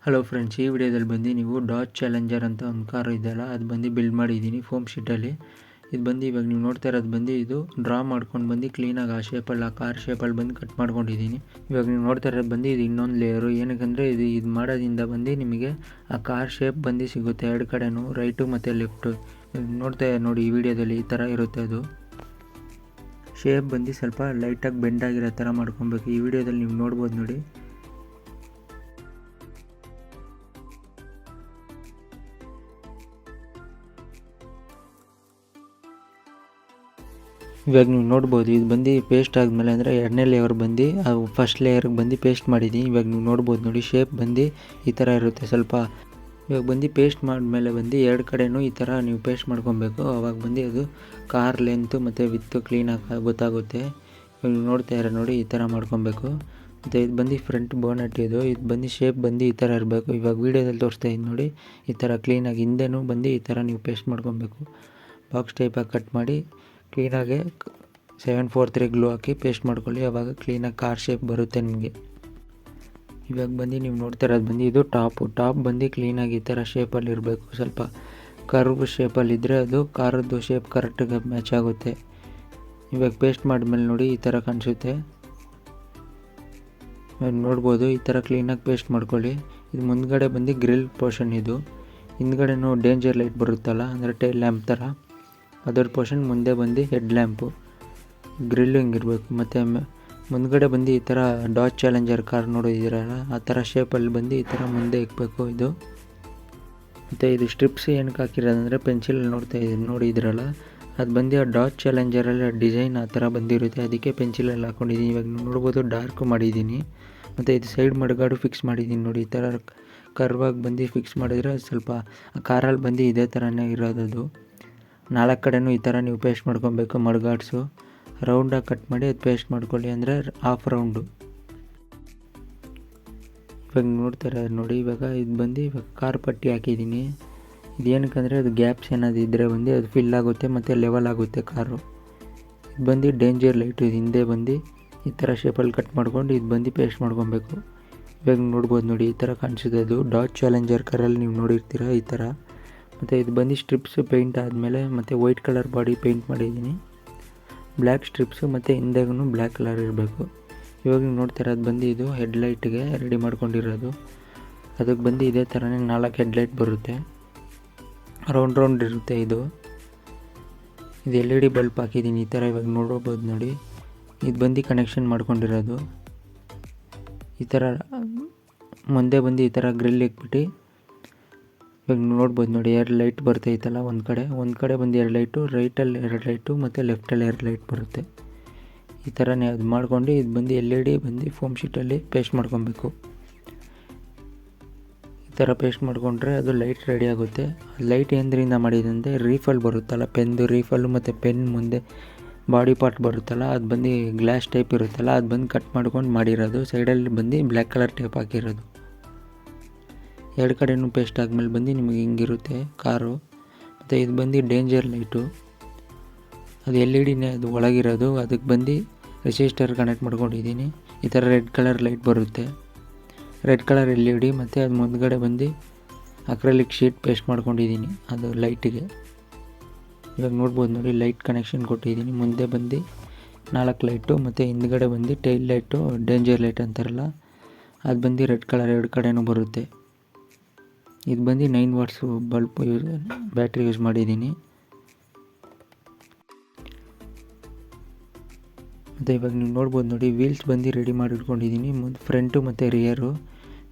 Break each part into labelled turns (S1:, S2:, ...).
S1: Hello friends, ಈ ವಿಡಿಯೋದಲ್ಲಿ ಬಂದು ನೀವು ಡಾಜ್ ಚಾಲೆಂಜರ್ ಅಂತ ಒಂದು ಕಾರು ಇದೆಯಲ್ಲ, ಅದು ಬಂದು ಬಿಲ್ಡ್ ಮಾಡಿದ್ದೀನಿ ಫೋಮ್ ಶೀಟಲ್ಲಿ. ಇದು ಬಂದು ಇವಾಗ ನೀವು ನೋಡ್ತಾ ಇರೋದು ಬಂದು ಇದು ಡ್ರಾ ಮಾಡ್ಕೊಂಡು ಬಂದು ಕ್ಲೀನಾಗಿ ಆ ಶೇಪಲ್ಲಿ, ಆ ಕಾರ್ ಶೇಪಲ್ಲಿ ಬಂದು ಕಟ್ ಮಾಡ್ಕೊಂಡಿದ್ದೀನಿ. ಇವಾಗ ನೀವು ನೋಡ್ತಾ ಇರೋದು ಬಂದು ಇದು ಇನ್ನೊಂದು ಲೇಯರು. ಏನಕ್ಕಂದರೆ ಇದು ಮಾಡೋದ್ರಿಂದ ಬಂದು ನಿಮಗೆ ಆ ಕಾರ್ ಶೇಪ್ ಬಂದು ಸಿಗುತ್ತೆ ಎರಡು ಕಡೆನೂ, ರೈಟು ಮತ್ತು ಲೆಫ್ಟು. ನೋಡ್ತಾ ನೋಡಿ, ಈ ವಿಡಿಯೋದಲ್ಲಿ ಈ ಥರ ಇರುತ್ತೆ. ಅದು ಶೇಪ್ ಬಂದು ಸ್ವಲ್ಪ ಲೈಟಾಗಿ ಬೆಂಡಾಗಿರೋ ಥರ ಮಾಡ್ಕೊಬೇಕು. ಈ ವಿಡಿಯೋದಲ್ಲಿ ನೀವು ನೋಡ್ಬೋದು ನೋಡಿ. ಇವಾಗ ನೀವು ನೋಡ್ಬೋದು, ಇದು ಬಂದು ಪೇಸ್ಟ್ ಆದಮೇಲೆ ಅಂದರೆ ಎರಡನೇ ಲೇಯರ್ ಬಂದು ಫಸ್ಟ್ ಲೇಯರ್ಗೆ ಬಂದು ಪೇಸ್ಟ್ ಮಾಡಿದ್ದೀನಿ. ಇವಾಗ ನೀವು ನೋಡ್ಬೋದು ನೋಡಿ, ಶೇಪ್ ಬಂದು ಈ ಥರ ಇರುತ್ತೆ ಸ್ವಲ್ಪ. ಇವಾಗ ಬಂದು ಪೇಸ್ಟ್ ಮಾಡಿದ್ಮೇಲೆ ಬಂದು ಎರಡು ಕಡೆನೂ ಈ ಥರ ನೀವು ಪೇಸ್ಟ್ ಮಾಡ್ಕೊಬೇಕು. ಅವಾಗ ಬಂದು ಅದು ಕಾರ್ ಲೆಂತು ಮತ್ತು ವಿತ್ತು ಕ್ಲೀನಾಗಿ ಗೊತ್ತಾಗುತ್ತೆ. ಇವಾಗ ನೀವು ನೋಡ್ತಾ ಇರೋ ನೋಡಿ, ಈ ಥರ ಮಾಡ್ಕೊಬೇಕು. ಮತ್ತು ಇದು ಬಂದು ಫ್ರಂಟ್ ಬೋನೆಟ್. ಇದು ಬಂದು ಶೇಪ್ ಬಂದು ಈ ಥರ ಇರಬೇಕು. ಇವಾಗ ವೀಡಿಯೋದಲ್ಲಿ ತೋರಿಸ್ತಾ ಇದ್ದೀನಿ ನೋಡಿ, ಈ ಥರ ಕ್ಲೀನಾಗಿ ಹಿಂದೆನೂ ಬಂದು ಈ ಥರ ನೀವು ಪೇಸ್ಟ್ ಮಾಡ್ಕೊಬೇಕು. ಬಾಕ್ಸ್ ಟೈಪಾಗಿ ಕಟ್ ಮಾಡಿ ಕ್ಲೀನಾಗಿ 743 ಗ್ಲೂ ಹಾಕಿ ಪೇಸ್ಟ್ ಮಾಡ್ಕೊಳ್ಳಿ. ಆವಾಗ ಕ್ಲೀನಾಗಿ ಕಾರ್ ಶೇಪ್ ಬರುತ್ತೆ ನಿಮಗೆ. ಇವಾಗ ಬಂದು ನೀವು ನೋಡ್ತಾ ಇರೋದು ಬಂದು ಇದು ಟಾಪ್ ಬಂದು ಕ್ಲೀನಾಗಿ ಈ ಥರ ಶೇಪಲ್ಲಿ ಇರಬೇಕು. ಸ್ವಲ್ಪ ಕರ್ವ್ ಶೇಪಲ್ಲಿದ್ದರೆ ಅದು ಕಾರದ್ದು ಶೇಪ್ ಕರೆಕ್ಟಾಗಿ ಮ್ಯಾಚ್ ಆಗುತ್ತೆ. ಇವಾಗ ಪೇಸ್ಟ್ ಮಾಡಿದ್ಮೇಲೆ ನೋಡಿ, ಈ ಥರ ಕಾಣಿಸುತ್ತೆ. ನೋಡ್ಬೋದು, ಈ ಥರ ಕ್ಲೀನಾಗಿ ಪೇಸ್ಟ್ ಮಾಡ್ಕೊಳ್ಳಿ. ಇದು ಮುಂದ್ಗಡೆ ಬಂದು ಗ್ರಿಲ್ ಪೋರ್ಷನ್. ಇದು ಹಿಂದ್ಗಡೆನೂ ಡೇಂಜರ್ ಲೈಟ್ ಬರುತ್ತಲ್ಲ, ಅಂದರೆ ಟೈಲ್ ಲ್ಯಾಂಪ್ ಥರ, ಅದರ ಪೋರ್ಷನ್ ಮುಂದೆ ಬಂದು ಹೆಡ್ ಲ್ಯಾಂಪು, ಗ್ರಿಲ್ಲು ಹಿಂಗಿರ್ಬೇಕು. ಮತ್ತು ಮುಂದ್ಗಡೆ ಬಂದು ಈ ಥರ ಡಾಜ್ ಚಾಲೆಂಜರ್ ಕಾರ್ ನೋಡಿದ್ದೀರಲ್ಲ, ಆ ಥರ ಶೇಪಲ್ಲಿ ಬಂದು ಈ ಥರ ಮುಂದೆ ಇಕ್ಬೇಕು ಇದು. ಮತ್ತು ಇದು ಸ್ಟ್ರಿಪ್ಸ್ ಏನಕ್ಕೆ ಹಾಕಿರೋದಂದರೆ ಪೆನ್ಸಿಲಲ್ಲಿ ನೋಡಿದ್ದೀರಲ್ಲ, ಅದು ಬಂದು ಆ ಡಾಜ್ ಚಾಲೆಂಜರಲ್ಲಿ ಡಿಸೈನ್ ಆ ಥರ ಬಂದಿರುತ್ತೆ, ಅದಕ್ಕೆ ಪೆನ್ಸಿಲಲ್ಲಿ ಹಾಕ್ಕೊಂಡಿದ್ದೀನಿ. ಇವಾಗ ನೋಡ್ಬೋದು ಡಾರ್ಕ್ ಮಾಡಿದ್ದೀನಿ. ಮತ್ತು ಇದು ಸೈಡ್ ಮಡ್ಗಾಡು ಫಿಕ್ಸ್ ಮಾಡಿದ್ದೀನಿ ನೋಡಿ. ಈ ಥರ ಕರ್ವಾಗಿ ಬಂದು ಫಿಕ್ಸ್ ಮಾಡಿದರೆ ಸ್ವಲ್ಪ ಕಾರಲ್ಲಿ ಬಂದು ಇದೇ ಥರನೇ ಇರೋದದು. 4 ಕಡೆನೂ ಈ ಥರ ನೀವು ಪೇಸ್ಟ್ ಮಾಡ್ಕೊಬೇಕು. ಮಡ್ಗಾಡ್ಸು ರೌಂಡಾಗಿ ಕಟ್ ಮಾಡಿ ಅದು ಪೇಸ್ಟ್ ಮಾಡ್ಕೊಳ್ಳಿ, ಅಂದರೆ ಹಾಫ್ ರೌಂಡು. ಇವಾಗ ನೋಡ್ತಾರೆ ನೋಡಿ, ಇವಾಗ ಕಾರ್ ಪಟ್ಟಿ ಹಾಕಿದ್ದೀನಿ. ಇದೇನಕ್ಕಂದರೆ ಅದು ಗ್ಯಾಪ್ಸ್ ಏನಾದ್ರು ಇದ್ದರೆ ಬಂದು ಅದು ಫಿಲ್ ಆಗುತ್ತೆ ಮತ್ತು ಲೆವೆಲ್ ಆಗುತ್ತೆ ಕಾರು. ಇದು ಬಂದು ಡೇಂಜರ್ ಲೈಟು. ಇದು ಹಿಂದೆ ಬಂದು ಈ ಥರ ಶೇಪಲ್ಲಿ ಕಟ್ ಮಾಡ್ಕೊಂಡು ಇದು ಬಂದು ಪೇಸ್ಟ್ ಮಾಡ್ಕೊಬೇಕು. ಇವಾಗ ನೋಡ್ಬೋದು ನೋಡಿ, ಈ ಥರ ಕಾಣಿಸುತ್ತೆ. ಅದು ಡಾಜ್ ಚಾಲೆಂಜರ್ ಕಾರಲ್ಲಿ ನೀವು ನೋಡಿರ್ತೀರ ಈ ಥರ. ಮತ್ತು ಇದು ಬಂದು ಸ್ಟ್ರಿಪ್ಸು ಪೇಂಟ್ ಆದಮೇಲೆ ಮತ್ತು ವೈಟ್ ಕಲರ್ ಬಾಡಿ ಪೇಂಟ್ ಮಾಡಿದ್ದೀನಿ. ಬ್ಲ್ಯಾಕ್ ಸ್ಟ್ರಿಪ್ಸು ಮತ್ತು ಹಿಂದೆಗೂ ಬ್ಲ್ಯಾಕ್ ಕಲರ್ ಇರಬೇಕು. ಇವಾಗ ನೀವು ನೋಡ್ತಾ ಇರೋದು ಬಂದು ಇದು ಹೆಡ್ಲೈಟ್ಗೆ ರೆಡಿ ಮಾಡ್ಕೊಂಡಿರೋದು. ಅದಕ್ಕೆ ಬಂದು ಇದೇ ಥರನೇ 4 ಹೆಡ್ಲೈಟ್ ಬರುತ್ತೆ, ರೌಂಡ್ ಇರುತ್ತೆ. ಇದು LED ಬಲ್ಪ್ ಹಾಕಿದ್ದೀನಿ ಈ ಥರ. ಇವಾಗ ನೋಡ್ಬೋದು ನೋಡಿ, ಇದು ಬಂದು ಕನೆಕ್ಷನ್ ಮಾಡ್ಕೊಂಡಿರೋದು. ಈ ಥರ ಮುಂದೆ ಬಂದು ಈ ಥರ ಗ್ರಿಲ್ ಇಕ್ಬಿಟ್ಟು ಇವಾಗ ನೋಡ್ಬೋದು ನೋಡಿ, 2 ಲೈಟ್ ಬರ್ತೈತಲ್ಲ ಒಂದು ಕಡೆ ಬಂದು 2 ಲೈಟು, ರೈಟಲ್ಲಿ 2 ಲೈಟು ಮತ್ತು ಲೆಫ್ಟಲ್ಲಿ 2 ಲೈಟ್ ಬರುತ್ತೆ. ಈ ಥರನೇ ಅದು ಮಾಡ್ಕೊಂಡು ಇದು ಬಂದು LED ಬಂದು ಫೋಮ್ ಶೀಟಲ್ಲಿ ಪೇಸ್ಟ್ ಮಾಡ್ಕೊಬೇಕು. ಈ ಥರ ಪೇಸ್ಟ್ ಮಾಡಿಕೊಂಡ್ರೆ ಅದು ಲೈಟ್ ರೆಡಿ ಆಗುತ್ತೆ. ಲೈಟ್ ಏನರಿಂದ ಮಾಡಿದಂತೆ ರೀಫಲ್ ಬರುತ್ತಲ್ಲ, ಪೆನ್ದು ರೀಫಲ್ಲು ಮತ್ತು ಪೆನ್ ಮುಂದೆ ಬಾಡಿ ಪಾರ್ಟ್ ಬರುತ್ತಲ್ಲ, ಅದು ಬಂದು ಗ್ಲಾಸ್ ಟೈಪ್ ಇರುತ್ತಲ್ಲ, ಅದು ಬಂದು ಕಟ್ ಮಾಡ್ಕೊಂಡು ಮಾಡಿರೋದು. ಸೈಡಲ್ಲಿ ಬಂದು ಬ್ಲ್ಯಾಕ್ ಕಲರ್ ಟೈಪ್ ಹಾಕಿರೋದು. 2 ಕಡೆನೂ ಪೇಸ್ಟ್ ಆದಮೇಲೆ ಬಂದು ನಿಮಗೆ ಹಿಂಗಿರುತ್ತೆ ಕಾರು. ಮತ್ತು ಇದು ಬಂದು ಡೇಂಜರ್ ಲೈಟು. ಅದು LED ಅದು ಒಳಗಿರೋದು. ಅದಕ್ಕೆ ಬಂದು ರೆಸಿಸ್ಟರ್ ಕನೆಕ್ಟ್ ಮಾಡ್ಕೊಂಡಿದ್ದೀನಿ. ಈ ಥರ ರೆಡ್ ಕಲರ್ ಲೈಟ್ ಬರುತ್ತೆ, ರೆಡ್ ಕಲರ್ LED. ಮತ್ತು ಅದು ಮುಂದ್ಗಡೆ ಬಂದು ಅಕ್ರಲಿಕ್ ಶೀಟ್ ಪೇಸ್ಟ್ ಮಾಡ್ಕೊಂಡಿದ್ದೀನಿ ಅದು ಲೈಟಿಗೆ. ಇವಾಗ ನೋಡ್ಬೋದು ನೋಡಿ, ಲೈಟ್ ಕನೆಕ್ಷನ್ ಕೊಟ್ಟಿದ್ದೀನಿ. ಮುಂದೆ ಬಂದು 4 ಲೈಟು ಮತ್ತು ಹಿಂದ್ಗಡೆ ಬಂದು ಟೈಲ್ ಲೈಟು, ಡೇಂಜರ್ ಲೈಟ್ ಅಂತಾರಲ್ಲ, ಅದು ಬಂದು ರೆಡ್ ಕಲರ್ 2 ಕಡೆನೂ ಬರುತ್ತೆ. ಇದು ಬಂದು 9 ವಾಟ್ಸು ಬಲ್ಪ್ ಬ್ಯಾಟ್ರಿ ಯೂಸ್ ಮಾಡಿದ್ದೀನಿ. ಮತ್ತು ಇವಾಗ ನೀವು ನೋಡ್ಬೋದು ನೋಡಿ, ವೀಲ್ಸ್ ಬಂದು ರೆಡಿ ಮಾಡಿ ಇಟ್ಕೊಂಡಿದ್ದೀನಿ, ಫ್ರಂಟು ಮತ್ತು ರಿಯರು.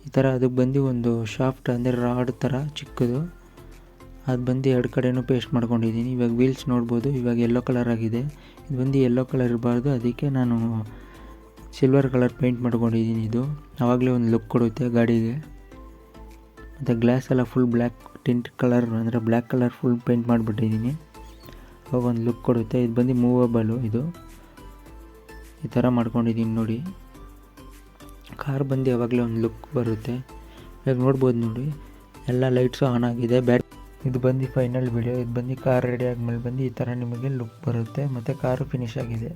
S1: ಈ ಥರ ಅದಕ್ಕೆ ಬಂದು ಒಂದು ಶಾಫ್ಟ್ ಅಂದರೆ ರಾಡ್ ಥರ ಚಿಕ್ಕದು, ಅದು ಬಂದು 2 ಕಡೆನೂ ಪೇಸ್ಟ್ ಮಾಡ್ಕೊಂಡಿದ್ದೀನಿ. ಇವಾಗ ವೀಲ್ಸ್ ನೋಡ್ಬೋದು, ಇವಾಗ ಯೆಲ್ಲೋ ಕಲರ್ ಆಗಿದೆ. ಇದು ಬಂದು ಯೆಲ್ಲೋ ಕಲರ್ ಇರಬಾರ್ದು, ಅದಕ್ಕೆ ನಾನು ಸಿಲ್ವರ್ ಕಲರ್ ಪೇಂಟ್ ಮಾಡ್ಕೊಂಡಿದ್ದೀನಿ. ಇದು ಆವಾಗಲೇ ಒಂದು ಲುಕ್ ಕೊಡುತ್ತೆ ಗಾಡಿಗೆ. ಮತ್ತು ಗ್ಲಾಸ್ ಎಲ್ಲ ಫುಲ್ ಬ್ಲ್ಯಾಕ್ ಟಿಂಟ್ ಕಲರ್, ಅಂದರೆ ಬ್ಲ್ಯಾಕ್ ಕಲರ್ ಫುಲ್ ಪೇಂಟ್ ಮಾಡಿಬಿಟ್ಟಿದ್ದೀನಿ, ಅವಾಗ ಒಂದು ಲುಕ್ ಕೊಡುತ್ತೆ. ಇದು ಬಂದು ಮೂವಬಲು. ಇದು ಈ ಥರ ಮಾಡ್ಕೊಂಡಿದ್ದೀನಿ ನೋಡಿ. ಕಾರ್ ಬಂದು ಯಾವಾಗಲೇ ಒಂದು ಲುಕ್ ಬರುತ್ತೆ. ಇವಾಗ ನೋಡ್ಬೋದು ನೋಡಿ, ಎಲ್ಲ ಲೈಟ್ಸು ಆನ್ ಆಗಿದೆ. ಇದು ಬಂದು ಫೈನಲ್ ವಿಡಿಯೋ. ಇದು ಬಂದು ಕಾರ್ ರೆಡಿ ಆದಮೇಲೆ ಬಂದು ಈ ಥರ ನಿಮಗೆ ಲುಕ್ ಬರುತ್ತೆ. ಮತ್ತು ಕಾರು ಫಿನಿಶ್ ಆಗಿದೆ.